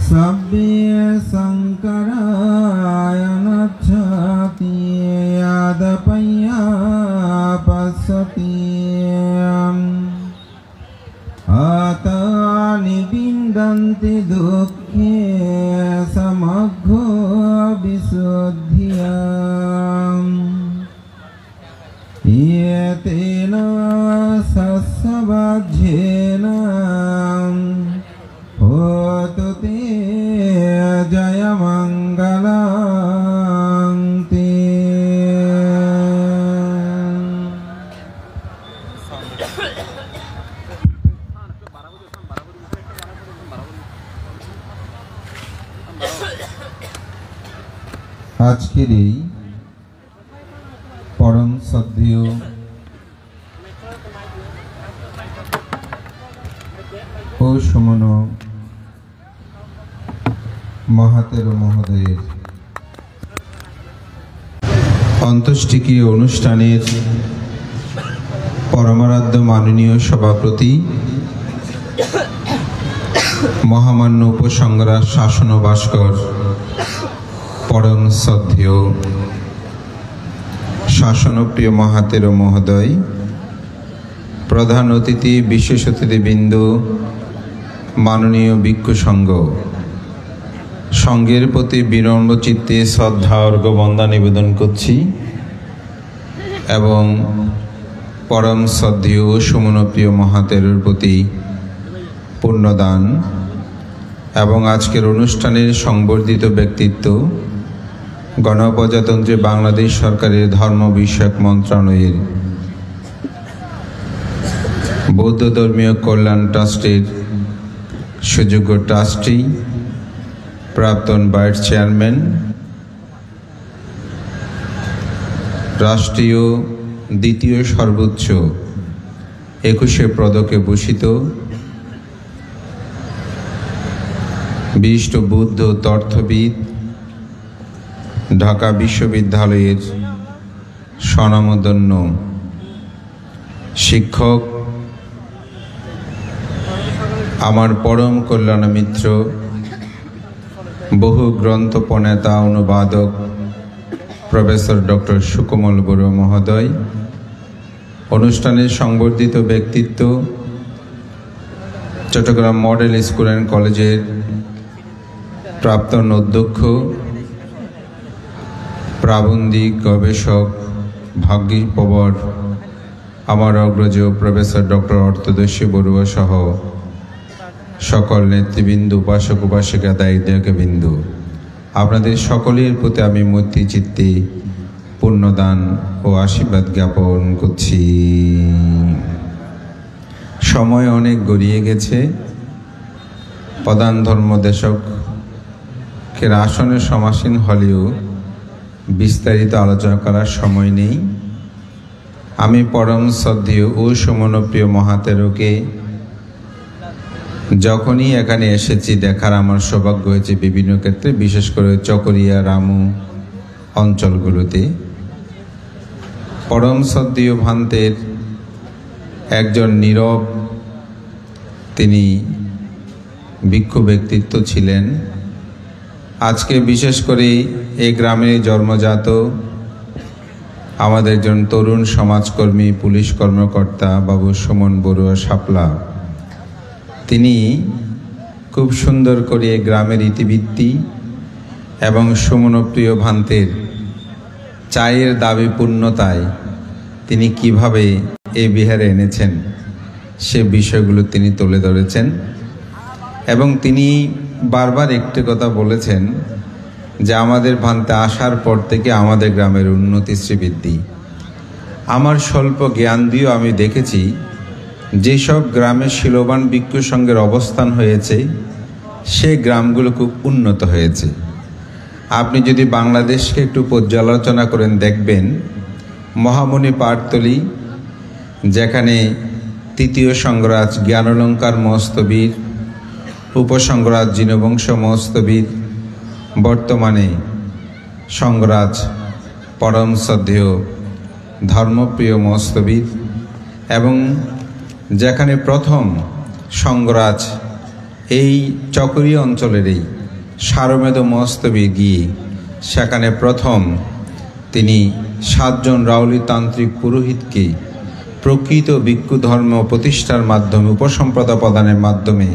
Sabbiya Sankaraya Nachati Yadapaya Pasati Atani Bindanti Dukhe Samagho Visuddhiyam Yetena Sasavajhena Hotu te Jaya Mangalam te. আজকের এই পরম শ্রদ্ধেয় ও সমন মহাতের মহোদয়ের অন্ত্যেষ্টিক্রিয়া অনুষ্ঠানের পরমারাধ্য মাননীয় সভাপতি মহামান্য উপসংগ্রাম শাসন ভাস্কর পরম শ্রদ্ধেয় শাসনপ্রিয় মহাতের মহোদয়, প্রধান অতিথি বিশেষ অতিথিবৃন্দ, মাননীয় ভিক্ষু সংঘ, সংঘের প্রতি বিনম্র চিত্তে শ্রদ্ধা অর্ঘ্য বন্দনা নিবেদন করছি এবং পরম শ্রদ্ধেয় সুমনপ্রিয় মহাতেরের প্রতি পুণ্যদান এবং আজকের অনুষ্ঠানের সংবর্ধিত ব্যক্তিত্ব গণপ্রজাতন্ত্রী বাংলাদেশ সরকারের ধর্ম বিষয়ক মন্ত্রণালয়ের বৌদ্ধ ধর্মীয় কল্যাণ ট্রাস্টের সুযোগ্য ট্রাস্টি, প্রাক্তন ভাইস চেয়ারম্যান, রাষ্ট্রীয় দ্বিতীয় সর্বোচ্চ 21 পদকে ভূষিত বিশিষ্ট বুদ্ধ তত্ত্ববিদ, ঢাকা বিশ্ববিদ্যালয়ের স্বনামধন্য শিক্ষক, আমার পরম কল্যাণ মিত্র, বহু গ্রন্থ প্রণেতা অনুবাদক প্রফেসর ডক্টর সুকোমল বড়ুয়া মহোদয়, অনুষ্ঠানের সংবর্ধিত ব্যক্তিত্ব চট্টগ্রাম মডেল স্কুল অ্যান্ড কলেজের প্রাক্তন অধ্যক্ষ, প্রাবন্ধিক গবেষক, ভাগ্যপ্রবর আমার অগ্রজ প্রফেসর ডক্টর অর্থদর্শী বড়ুয়া সহ সকল নেতৃবৃন্দ, উপাসক উপাসিকা, দায়িত্ববৃন্দ, আপনাদের সকলের প্রতি আমি মৈত্রী চিত্তে পুণ্যদান ও আশীর্বাদ জ্ঞাপন করছি। সময় অনেক গড়িয়ে গেছে। প্রধান ধর্মদেশকের আসনে সমাসীন হলেও বিস্তারিত আলোচনা করার সময় নেই। আমি পরম শ্রদ্ধেয় ও সমনপ্রিয় মহাতেরকে যখনই এখানে এসেছি দেখার আমার সৌভাগ্য হয়েছে বিভিন্ন ক্ষেত্রে, বিশেষ করে চকরিয়া, রামু অঞ্চলগুলোতে। পরম শ্রদ্ধেয় ভান্তের একজন নীরব তিনি ভিক্ষু ব্যক্তিত্ব ছিলেন। আজকে বিশেষ করে এই গ্রামে জন্মজাত আমাদের একজন তরুণ সমাজকর্মী, পুলিশ কর্মকর্তা বাবু সুমন বড়ুয়া শাপলা, তিনি খুব সুন্দর করে গ্রামের ইতিবৃত্তি এবং সুমনপ্রিয় ভান্তের চায়ের দাবি পূর্ণতায় তিনি কিভাবে এই বিহারে এনেছেন সে বিষয়গুলো তিনি তুলে ধরেছেন এবং তিনি বারবার একটি কথা বলেছেন যে আমাদের ভান্তে আসার পর থেকে আমাদের গ্রামের উন্নতি শ্রীবৃদ্ধি। আমার স্বল্প জ্ঞান দিয়েও আমি দেখেছি যেসব গ্রামে শিলবান ভিক্ষু সংঘের অবস্থান হয়েছে সেই গ্রামগুলো খুব উন্নত হয়েছে। আপনি যদি বাংলাদেশকে একটু পর্যালোচনা করেন দেখবেন মহামণি পাটতলী, যেখানে তৃতীয় সংঘরাজ জ্ঞানলঙ্কার মস্তবীর, উপসংঘরাজ জিনবংশ মস্তবীর, বর্তমানে সংঘরাজ পরম শ্রদ্ধেয় ধর্মপ্রিয় মস্তবীর, এবং যেখানে প্রথম সংঘরাজ এই চকরিয়া অঞ্চলেরই সারমেদ মস্তবে গিয়ে সেখানে প্রথম তিনি 7 জন রাউলি তান্ত্রিক পুরোহিতকে প্রকৃত ভিক্ষু ধর্ম প্রতিষ্ঠার মাধ্যমে উপসম্পদা প্রদানের মাধ্যমে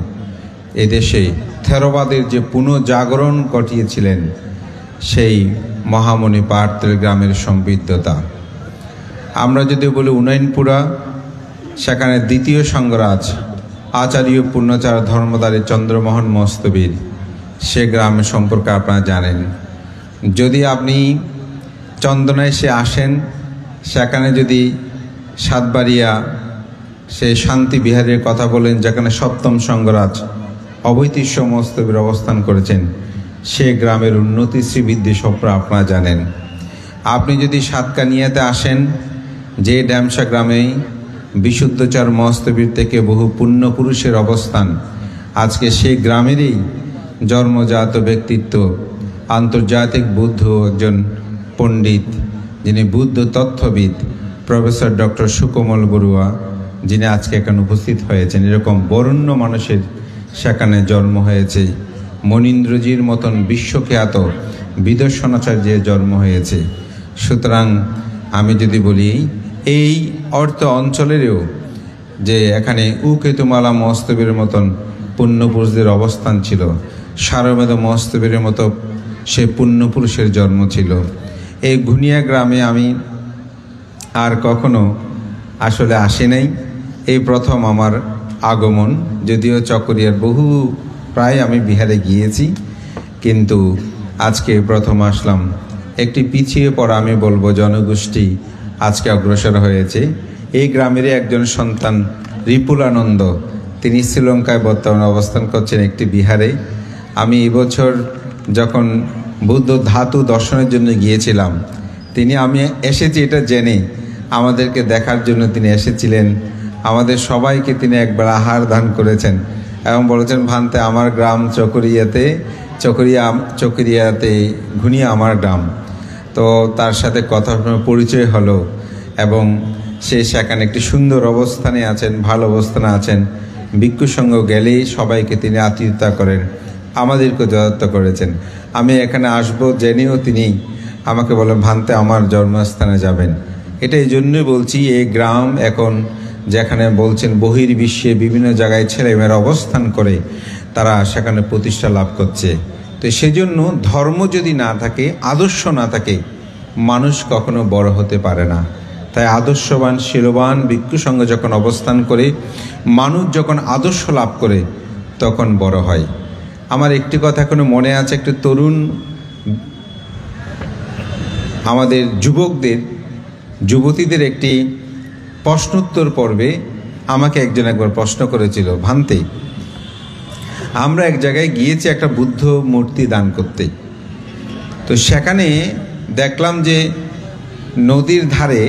এদেশে থেরোবাদের যে পুনঃজাগরণ ঘটিয়েছিলেন সেই মহামণি পাহাড়তলী গ্রামের সমৃদ্ধতা। আমরা যদি বলি উন্নয়নপুরা, সেখানে দ্বিতীয় সংঘরাজ আচার্য পূর্ণচার ধর্মদারী চন্দ্রমোহন মস্তবীর সে গ্রাম সম্পর্কে আপনারা জানেন। যদি আপনি চন্দনায় সে আসেন, সেখানে যদি সাতবাড়িয়া সে শান্তি বিহারের কথা বলেন, যেখানে সপ্তম সংঘরাজ অবৈতিষ্য মস্তবীর অবস্থান করেছেন, সে গ্রামের উন্নতি শ্রীবৃদ্ধি স্বপ্ন আপনারা জানেন। আপনি যদি সাতকানিয়াতে আসেন, যে ড্যামসা গ্রামে বিশুদ্ধচার মস্তবীর থেকে বহু পুণ্যপুরুষের অবস্থান, আজকে সেই গ্রামেরই জন্মজাত ব্যক্তিত্ব আন্তর্জাতিক বুদ্ধ একজন পণ্ডিত, যিনি বুদ্ধ তত্ত্ববিদ প্রফেসর ডক্টর সুকোমল বড়ুয়া, যিনি আজকে এখানে উপস্থিত হয়েছেন। এরকম বরেণ্য মানুষের সেখানে জন্ম হয়েছে। মনীন্দ্রজির মতন বিশ্বখ্যাত বিদর্শনাচার্যের জন্ম হয়েছে। সুতরাং আমি যদি বলি এই অর্থ অঞ্চলেরও যে এখানে উকেতুমালা মস্তবীর মতন পুণ্যপুরুষদের অবস্থান ছিল, সারমেদ মস্তবীর মতো সে পুণ্যপুরুষের জন্ম ছিল। এই ঘুনিয়া গ্রামে আমি আর কখনো আসলে আসি নাই, এই প্রথম আমার আগমন। যদিও চকরিয়ার বহু প্রায় আমি বিহারে গিয়েছি, কিন্তু আজকে প্রথম আসলাম। একটি পিছিয়ে পড়া আমি বলবো জনগোষ্ঠী আজকে অগ্রসর হয়েছে। এই গ্রামেরই একজন সন্তান রিপুলানন্দ, তিনি শ্রীলঙ্কায় বর্তমানে অবস্থান করছেন একটি বিহারে। আমি এবছর যখন বুদ্ধ ধাতু দর্শনের জন্য গিয়েছিলাম, আমি এসেছি এটা জেনে আমাদেরকে দেখার জন্য তিনি এসেছিলেন। আমাদের সবাইকে তিনি একবার আহার দান করেছেন এবং বলেছেন, ভান্তে আমার গ্রাম চকরিয়াতে ঘুনিয়া আমার গ্রাম। তো তার সাথে কথা পরিচয় হলো এবং সে সেখানে একটি সুন্দর অবস্থানে আছেন, ভালো অবস্থানে আছেন। ভিক্ষু সঙ্গ গেলেই সবাইকে তিনি আতিথ্যতা করেন, আমাদেরকে যথার্থ করেছেন। আমি এখানে আসবো জেনেও তিনি আমাকে বলেন, ভান্তে আমার জন্মস্থানে যাবেন। এটা এই জন্যই বলছি, এই গ্রাম এখন যেখানে বলছেন বহির্বিশ্বে বিভিন্ন জায়গায় ছেলেমেয়েরা অবস্থান করে, তারা সেখানে প্রতিষ্ঠা লাভ করছে। তো সেজন্য ধর্ম যদি না থাকে, আদর্শ না থাকে, মানুষ কখনো বড় হতে পারে না। তাই আদর্শবান শিলবান ভিক্ষু সঙ্গে যখন অবস্থান করে, মানুষ যখন আদর্শ লাভ করে, তখন বড় হয়। আমার একটি কথা এখনো মনে আছে, একটি তরুণ আমাদের যুবতীদের একটি প্রশ্নোত্তর পর্বে আমাকে একজন একবার প্রশ্ন করেছিল, ভান্তে আমরা এক জায়গায় গিয়েছি একটা বুদ্ধ মূর্তি দান করতে। তো সেখানে দেখলাম যে নদীর ধারে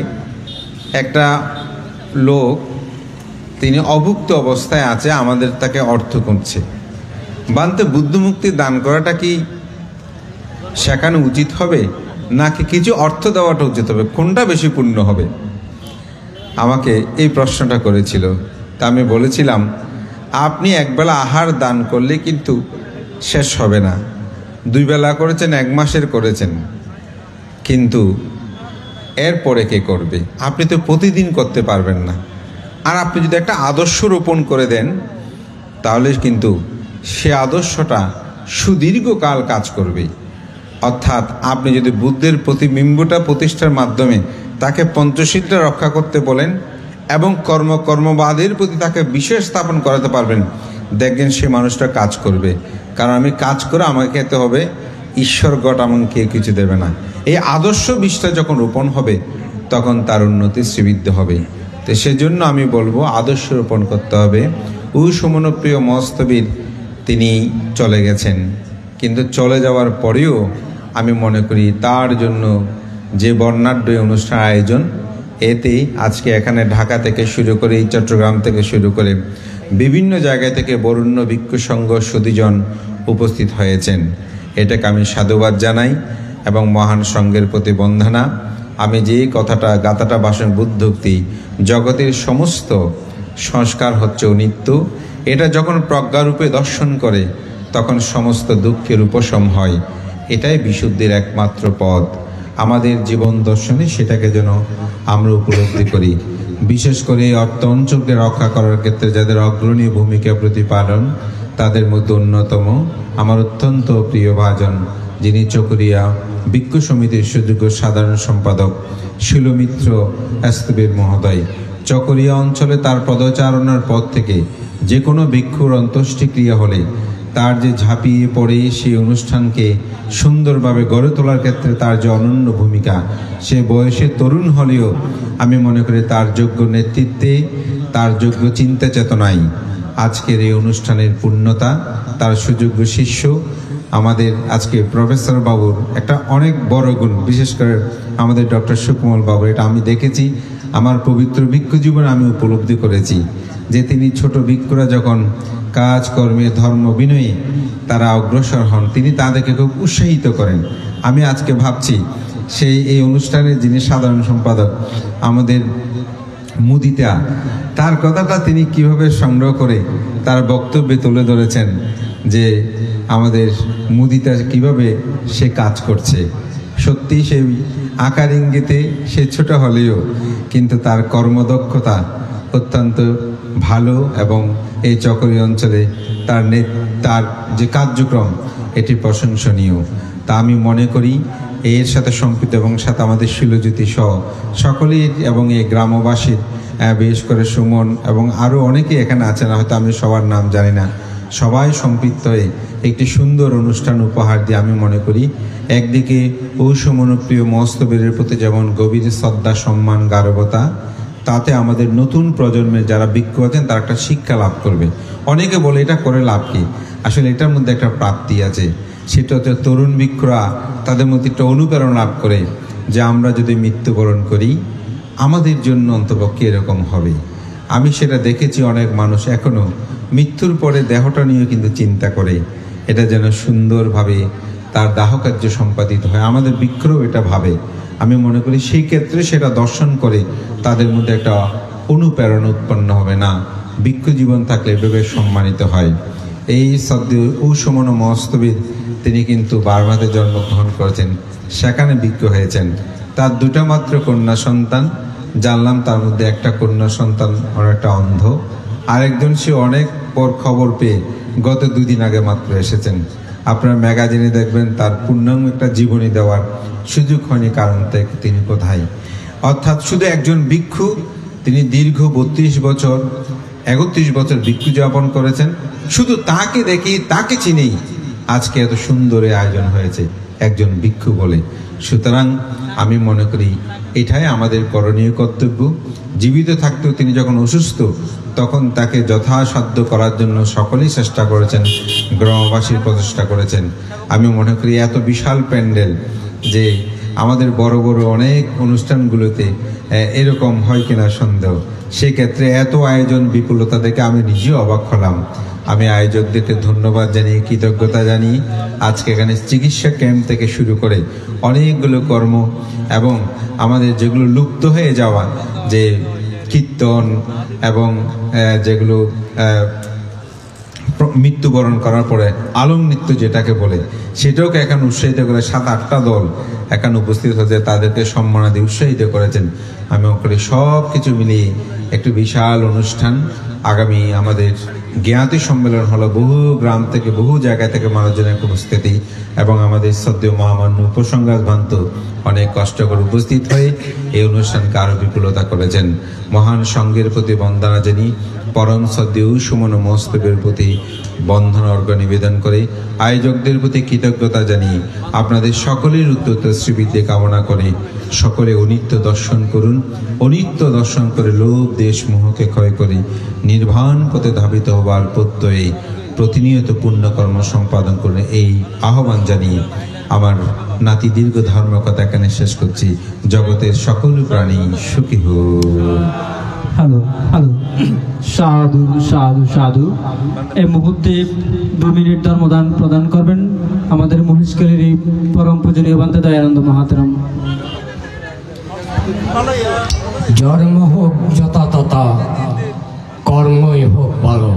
একটা লোক, তিনি অভুক্ত অবস্থায় আছে, আমাদের তাকে অর্থ করছে। ভান্তে বুদ্ধ মুক্তি দান করাটা কি সেখানে উচিত হবে, নাকি কিছু অর্থ দেওয়াটা উচিত হবে? কোনটা বেশি পুণ্য হবে? আমাকে এই প্রশ্নটা করেছিল। তা আমি বলেছিলাম, আপনি একবেলা আহার দান করলে কিন্তু শেষ হবে না। 2 বেলা করেছেন, 1 মাসের করেছেন, কিন্তু এরপরে কে করবে? আপনি তো প্রতিদিন করতে পারবেন না। আর আপনি যদি একটা আদর্শ রোপণ করে দেন, তাহলে কিন্তু সে আদর্শটা সুদীর্ঘকাল কাজ করবে। অর্থাৎ আপনি যদি বুদ্ধের প্রতিবিম্বটা প্রতিষ্ঠার মাধ্যমে তাকে পঞ্চশীলটা রক্ষা করতে বলেন এবং কর্মবাদের প্রতি তাকে বিশেষ স্থাপন করাতে পারবেন, দেখবেন সে মানুষটা কাজ করবে। কারণ আমি কাজ করে আমাকে খেতে হবে, ঈশ্বর গট আমাকে কিছু দেবে না। এই আদর্শ বিশ্বাস যখন রোপণ হবে, তখন তার উন্নতি শ্রীবৃদ্ধি হবে। তো সেজন্য আমি বলবো আদর্শ রোপণ করতে হবে। সুমনপ্রিয় মস্তবীর তিনি চলে গেছেন, কিন্তু চলে যাওয়ার পরেও আমি মনে করি তার জন্য যে বর্ণাঢ্য অনুষ্ঠান আয়োজন, এতে আজকে এখানে ঢাকা থেকে শুরু করে, চট্টগ্রাম থেকে শুরু করে বিভিন্ন জায়গা থেকে বরেণ্য ভিক্ষু সংঘ সুধীজন উপস্থিত হয়েছেন। এটাকে আমি সাধুবাদ জানাই এবং মহান সংঘের প্রতি বন্দনা। আমি যে কথাটা গাথাটা ভাষণ বুদ্ধোক্তি, জগতের সমস্ত সংস্কার হচ্ছে অনিত্য, এটা যখন প্রজ্ঞারূপে দর্শন করে তখন সমস্ত দুঃখের উপশম হয়। এটাই বিশুদ্ধির একমাত্র পথ। আমাদের জীবন দর্শনে সেটাকে যেন আমরা উপলব্ধি করি। বিশেষ করে অর্থ অঞ্চলকে রক্ষা করার ক্ষেত্রে যাদের অগ্রণী ভূমিকা প্রতিপালন, তাদের মধ্যে অন্যতম আমার অত্যন্ত প্রিয় ভাজন, যিনি চকরিয়া ভিক্ষু সমিতির সুযোগ্য সাধারণ সম্পাদক শিলমিত্র স্তবীর মহোদয়। চকরিয়া অঞ্চলে তার পদচারণার পথ থেকে যে কোনো ভিক্ষুর অন্ত্যেষ্টিক্রিয়া হলে তার যে ঝাঁপিয়ে পড়ে সেই অনুষ্ঠানকে সুন্দরভাবে গড়ে তোলার ক্ষেত্রে তার যে অনন্য ভূমিকা, সে বয়সে তরুণ হলেও আমি মনে করি তার যোগ্য নেতৃত্বে, তার যোগ্য চিন্তা চেতনায় আজকের এই অনুষ্ঠানের পূর্ণতা। তার সুযোগ্য শিষ্য আমাদের আজকে প্রফেসর বাবুর একটা অনেক বড় গুণ, বিশেষ করে আমাদের ডক্টর সুকমল বাবু, এটা আমি দেখেছি আমার পবিত্র ভিক্ষু জীবনে, আমি উপলব্ধি করেছি যে তিনি ছোট ভিক্ষুরা যখন কাজকর্মে ধর্ম বিনয়ে তারা অগ্রসর হন, তিনি তাদেরকে খুব উৎসাহিত করেন। আমি আজকে ভাবছি সেই এই অনুষ্ঠানের যিনি সাধারণ সম্পাদক আমাদের মুদিতা, তার কথাটা তিনি কিভাবে সংগ্রহ করে তার বক্তব্যে তুলে ধরেছেন যে আমাদের মুদিতা কিভাবে সে কাজ করছে। সত্যি সেই আকার ইঙ্গিতে সে ছোট হলেও কিন্তু তার কর্মদক্ষতা অত্যন্ত ভালো, এবং এই চকরি অঞ্চলে তার যে কার্যক্রম এটি প্রশংসনীয়। তা আমি মনে করি এর সাথে সম্পৃক্ত এবং সাথে আমাদের শিলজ্যোতি সহ সকলেই এবং এই গ্রামবাসীর, বিশেষ করে সুমন এবং আরও অনেকে এখানে আছেন, হয়তো আমি সবার নাম জানি না, সবাই সম্পৃক্ত হয়ে একটি সুন্দর অনুষ্ঠান উপহার দিয়ে আমি মনে করি একদিকে ঔষমনপ্রিয় মস্তবীরের প্রতি যেমন গভীর শ্রদ্ধা, সম্মান, গারবতা, তাতে আমাদের নতুন প্রজন্মের যারা ভিক্ষু আছেন তারা একটা শিক্ষা লাভ করবে। অনেকে বলে এটা করে লাভ কি, আসলে এটার মধ্যে একটা প্রাপ্তি আছে, সেটা হচ্ছে তরুণ ভিক্ষুরা তাদের মধ্যে একটা অনুপ্রেরণা লাভ করে যে আমরা যদি মৃত্যুবরণ করি আমাদের জন্য অন্তপক্ষে এরকম হবে। আমি সেটা দেখেছি, অনেক মানুষ এখনও মৃত্যুর পরে দেহটা নিয়ে কিন্তু চিন্তা করে এটা যেন সুন্দরভাবে তার দাহকার্য সম্পাদিত হয়। আমাদের ভিক্ষুরাও এটা ভাবে। আমি মনে করি সেই ক্ষেত্রে সেটা দর্শন করে তাদের মধ্যে একটা অনুপ্রেরণা উৎপন্ন হবে, না ভিক্ষু জীবন থাকলে এভাবে সম্মানিত হয়। এই সদ্য ঔষমন মস্তবীর তিনি কিন্তু বার্মাতে জন্মগ্রহণ করেছেন, সেখানে ভিক্ষু হয়েছেন। তার দুটা মাত্র কন্যা সন্তান, জানলাম তার মধ্যে একটা কন্যা সন্তান অনেকটা অন্ধ, আরেকজন সে অনেক পর খবর পেয়ে গত 2 দিন আগে মাত্র এসেছেন। আপনার ম্যাগাজিনে দেখবেন তার পূর্ণাঙ্গ একটা জীবনী দেওয়ার সুযোগ হয়নি, কারণ থেকে তিনি কোথায়। অর্থাৎ শুধু একজন ভিক্ষু, তিনি দীর্ঘ 32 বছর 31 বছর ভিক্ষু যাপন করেছেন। শুধু তাকে দেখি, তাকে চিনেই আজকে এত সুন্দর আয়োজন হয়েছে একজন ভিক্ষু বলে। সুতরাং আমি মনে করি এটাই আমাদের করণীয় কর্তব্য। জীবিত থাকতেও তিনি যখন অসুস্থ তখন তাকে যথাসাধ্য করার জন্য সকলেই চেষ্টা করেছেন, গ্রামবাসীর প্রচেষ্টা করেছেন। আমি মনে করি এত বিশাল প্যান্ডেল, যে আমাদের বড় বড় অনেক অনুষ্ঠানগুলোতে এরকম হয় কিনা সন্দেহ, সেক্ষেত্রে এত আয়োজন বিপুলতা দেখে আমি নিজেও অবাক হলাম। আমি আয়োজকদেরকে ধন্যবাদ জানিয়ে কৃতজ্ঞতা জানিয়ে আজকে এখানে চিকিৎসা ক্যাম্প থেকে শুরু করে অনেকগুলো কর্ম এবং আমাদের যেগুলো লুপ্ত হয়ে যাওয়া যে কীর্তন এবং যেগুলো মৃত্যুবরণ করার পরে আলম নৃত্য যেটাকে বলে, সেটাকে এখন উৎসাহিত করে 7-8টা দল এখানে উপস্থিত হয়েছে, তাদেরকে সম্মানাদি উৎসাহিত করেছেন। আমি মনে করি সব কিছু মিলিয়ে একটু বিশাল অনুষ্ঠান। আগামী আমাদের জ্ঞাতি সম্মেলন হলো, বহু গ্রাম থেকে বহু জায়গা থেকে মানুষজনের উপস্থিতি, এবং আমাদের সদ্য মহামান্য উপসংঘাত ভান্ত অনেক কষ্ট করে উপস্থিত হয়ে এই অনুষ্ঠানকে আরও বিপুলতা করেছেন। মহান সংঘের প্রতি বন্দনা জানিয়ে পরম সদ্য সুমন মস্তবের প্রতি বন্ধন অর্ঘ নিবেদন করে আয়োজকদের প্রতি কৃতজ্ঞতা জানিয়ে আপনাদের সকলের উত্তর শ্রীবৃদ্ধি কামনা করে সকলে অনিত্য দর্শন করুন। অনিত্য দর্শন করে লোভ দেশ মোহকে ক্ষয় করে নির্বাণ পথে ধাবিত হবার প্রত্যয়ে প্রতিনিয়ত পুণ্যকর্ম সম্পাদন করুন, এই আহ্বান জানিয়ে আমার নাতি দীর্ঘ ধর্মকথা এখানে শেষ করছি। জগতের সকল প্রাণী সুখী হোক। হ্যালো হ্যালো, সাধু সাধু সাধু। এই মুহূর্তে 2 মিনিট ধর্মদান প্রদান করবেন আমাদের মহেশখালীর এই পরম পূজনীয় বান্তে দয়ানন্দ মহাতেরম। জন্ম হোক যথা তথা, কর্মই হোক ভালো।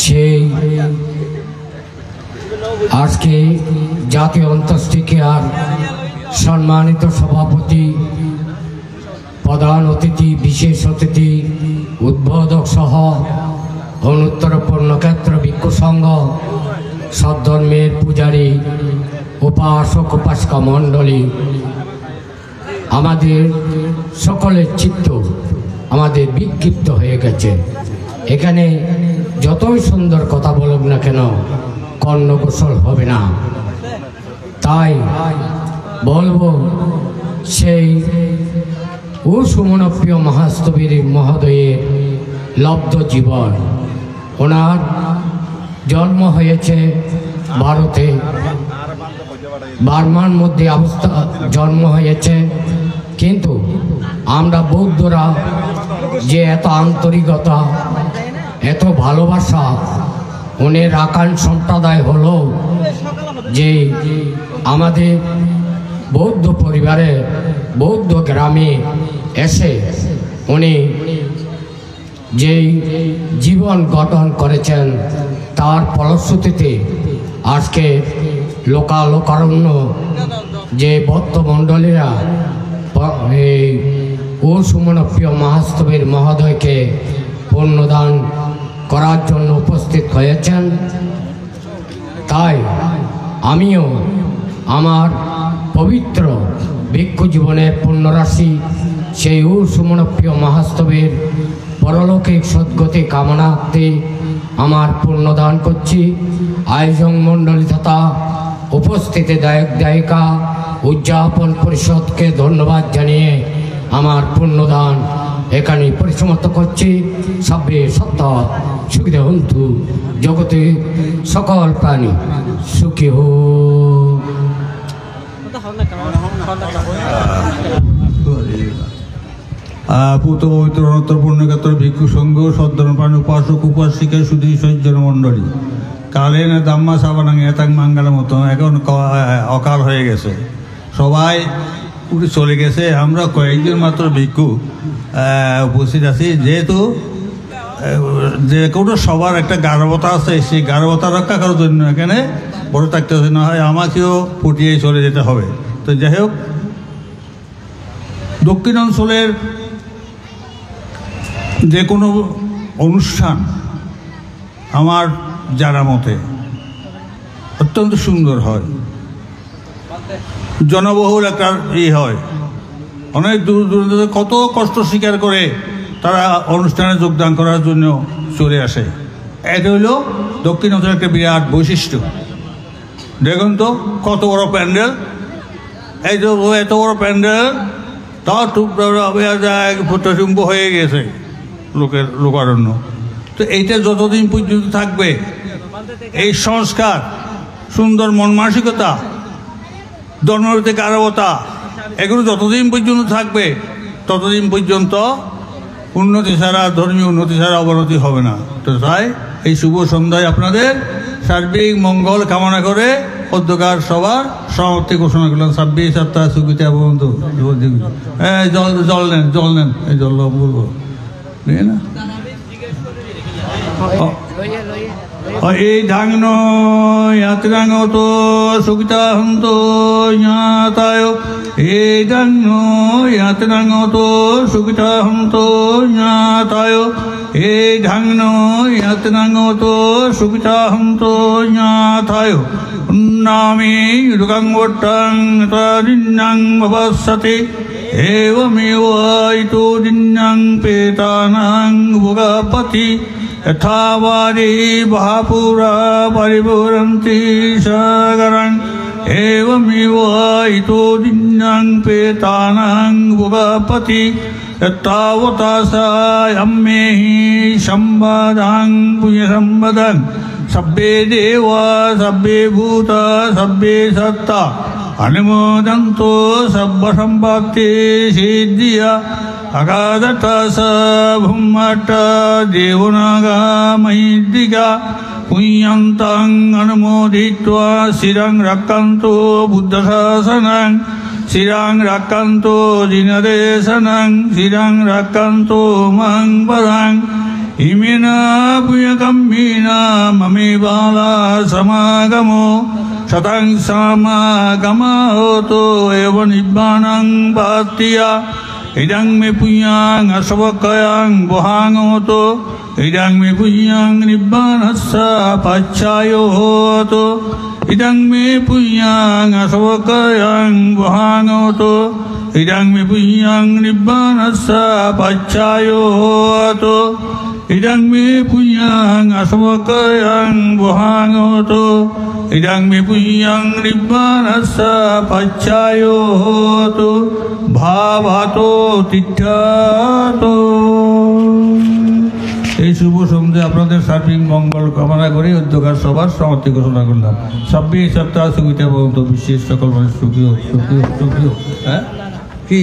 সেই আজকে জাতীয় অন্ত্যেষ্টিক্রিয়ার সম্মানিত সভাপতি, প্রধান অতিথি, বিশেষ অতিথি, উদ্বোধক সহ অনুত্তর পূর্ণক্ষেত্র ভিক্ষু সংঘ, সদ্ধর্মের পূজারী, উপাসক উপাসিকা মণ্ডলী, আমাদের সকলের চিত্ত আমাদের বিক্ষিপ্ত হয়ে গেছে। এখানে যতই সুন্দর কথা বলুক না কেন কর্ণগোচর হবে না। তাই বলবো সেই সুমনপ্রিয় মহাস্তবীর মহোদয়ের লব্ধ জীবন, ওনার জন্ম হয়েছে ভারতে, বার্মার মধ্যে অবস্থা জন্ম হয়েছে, কিন্তু আমরা বৌদ্ধরা যে এত আন্তরিকতা, এত ভালোবাসা, উনি রাখাল সম্প্রদায় হলো যে আমাদের বৌদ্ধ পরিবারে বৌদ্ধ গ্রামে এসে উনি যেই জীবন গঠন করেছেন তার ফলশ্রুতিতে আজকে লোকারণ্য যে ভক্তমণ্ডলীরা এই সুমনপ্রিয় মহাস্তবীর মহোদয়কে পুণ্যদান করার জন্য উপস্থিত হয়েছেন। তাই আমিও আমার পবিত্র ভিক্ষু জীবনের পুণ্যরাশি সেই সুমনপ্রিয় মহাস্তবীর পরলৌকিক সদ্গতি কামনার্থে আমার পুণ্যদান করছি। আয়োজক মণ্ডলী তথা উপস্থিত দায়ক দায়িকা উদযাপন পরিষদকে ধন্যবাদ জানিয়ে আমার পুণ্যদান এখানে পরিসমাপ্ত করছি। সবে সত্য সুখী হন্তু, জগতে সকল প্রাণী সুখী হো। পবিত্র অনন্তর পূর্ণক্ষেত্র ভিক্ষু সংঘ, সদ্ধর্মপ্রাণ উপাসক উপাসিকা, সুধী সজ্জন মণ্ডলী, কালে না দাম্মা সাবানাং এতাং মাঙ্গালের মতো এখন অকাল হয়ে গেছে, সবাই উঠে চলে গেছে। আমরা কয়েকজন মাত্র ভিক্ষু উপস্থিত আছি। যেহেতু যে কোনো সবার একটা গাঢ়বতা আছে, সেই গাঢ়বতা রক্ষা করার জন্য এখানে বড় থাকতে হবে, না হয় আমাকেও ফুটিয়ে চলে যেতে হবে। তো যাই হোক, দক্ষিণ অঞ্চলের যে কোনো অনুষ্ঠান আমার জানা মতে অত্যন্ত সুন্দর হয়, জনবহুল একটা হয়। অনেক দূর দূরান্ত কত কষ্ট স্বীকার করে তারা অনুষ্ঠানে যোগদান করার জন্য চলে আসে। এটা হইল দক্ষিণ অঞ্চলের একটা বিরাট বৈশিষ্ট্য। দেখুন তো কত বড় প্যান্ডেল, এই তো এত বড় প্যান্ডেল, তাও প্রতিবিম্ব হয়ে গেছে লোকারণ্য। তো এইটা যতদিন পর্যন্ত থাকবে, এই সংস্কার, সুন্দর মন মানসিকতা, ধর্মভিত্তিক গাঢ়বতা, এগুলো যতদিন পর্যন্ত থাকবে ততদিন পর্যন্ত উন্নতি ছাড়া, ধর্মীয় উন্নতি ছাড়া অবনতি হবে না। তো তাই এই শুভ সন্ধ্যায় আপনাদের সার্বিক মঙ্গল কামনা করে অধ্যকার সবার সমাপ্তি ঘোষণা করলাম। 26 সুবিধা বন্ধু, জল নেন, এই জল বলবো না। এই ঢাংন ইয়াত্রাঙ্গত সুবিধা হন্ত জ্ঞাতায়, এই ঢাংন ইয়াত্রাঙ্গত সুবিধা হন্ত জ্ঞাতায়, এই ঢাংন ইয়াত্রাঙ্গত সুবিধা হন্ত জ্ঞাতায়, উন্নামি দুর্গাং বট্টাং তাদিন্যাং ভবস্যতে, এবমেবাইতো দিন্যাং পেতানাং ভোগাপতি, यथावादी महापुरा परिभुरन्ति सागरं, एवमेवायितो दिन्यां पेतानां भोगापति, यत्तावतासायम्मेहि सम्पदां पुण्यसम्पदं, सब्बे देवा सब्बे भूता सब्बे सत्ता अनुमोदन्तो सर्वसम्पत्ति सिद्धिया, अगाधतस भूमट्ट देवनागामहिद्दिका, पुण्यन्तं अनुमोदित्वा शिरं रक्षन्तु बुद्धशासनं, शिरं रक्षन्तु जिनदेशनं, शिरं रक्षन्तु मां पदं, ইমিনা পুয়কম্বিনা মমে বালা সমাগমো শতাং সমাগমাহতো এব নিব্বাণং পাতিয়া ইদং মে পুণ্যাং অশবকয়াং বহাঙতো ইদং মে পুণ্যাং নিব্বাণস্যা পাচ্ছায়োতো ইদং মে পুণ্যাং অশবকয়াং বহাঙতো ইদং মে পুণ্যাং নিব্বাণস্যা পাচ্ছায়োতো ইদং মে পুণ্যাং অশবকয়াং বহাঙতো ইদং মে পুণ্যাং নিব্বাণস্যা পাচ্ছায়োতো ভাবাতো তিষ্ঠাতো। এই শুভ সন্ধ্যে আপনাদের সার্বিক মঙ্গল কামনা করে উদ্যোগার সভার সমাপ্তি ঘোষণা করলাম। 26 সপ্তাহ সুবিধা পর্যন্ত বিশেষ সকল মানুষ সুখী হোক, সুখী হোক, সুখী হোক। হ্যাঁ কি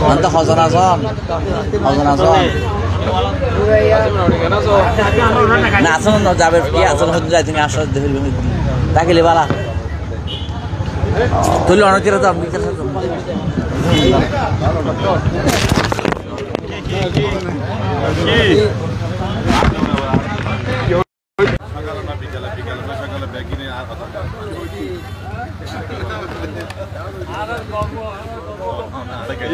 Nanti khazan azan nah asal no jabe ya asal hujung jadi ni asal deh tak kili bala tuh orang kira tu mikir satu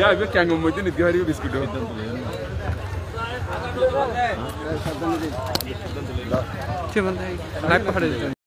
Ya, gue kayak ngomongin itu hari biskuit. Cuman, naik pada